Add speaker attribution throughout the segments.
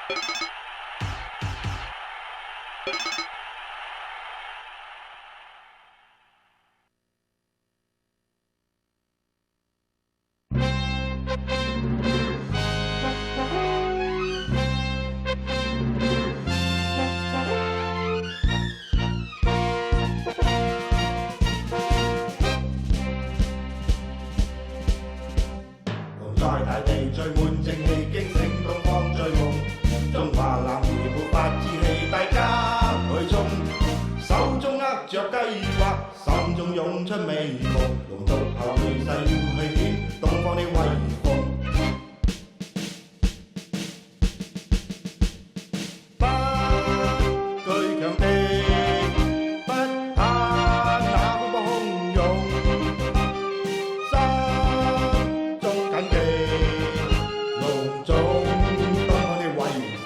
Speaker 1: 在大地聚滿正氣，驚醒東方追夢。中華男兒勃發志氣，大家去衝。手中握着計劃，心中湧出美夢。龍族後裔勢要去顯東方的威風。不懼強敵，不怕那風波洶湧。心中緊記龍種東方的威風。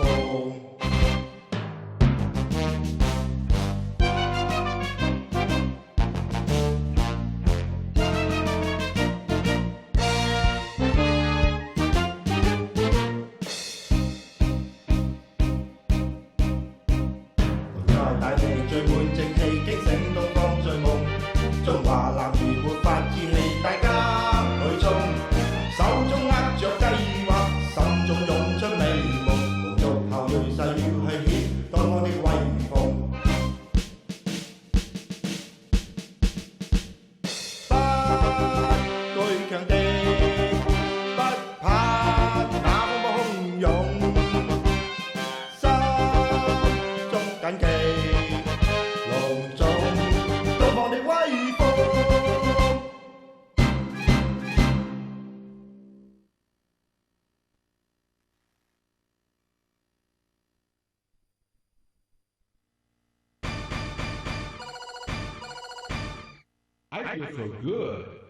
Speaker 1: 在大地聚滿正氣，驚醒東方追夢。中華男兒勃發志氣，大家去衝。手中握着計劃，心中湧出美夢。龍族後裔勢要去顯東方的威風。不懼強敵，不怕那風波洶湧。心中緊記龍種東方的威風。
Speaker 2: I feel so good.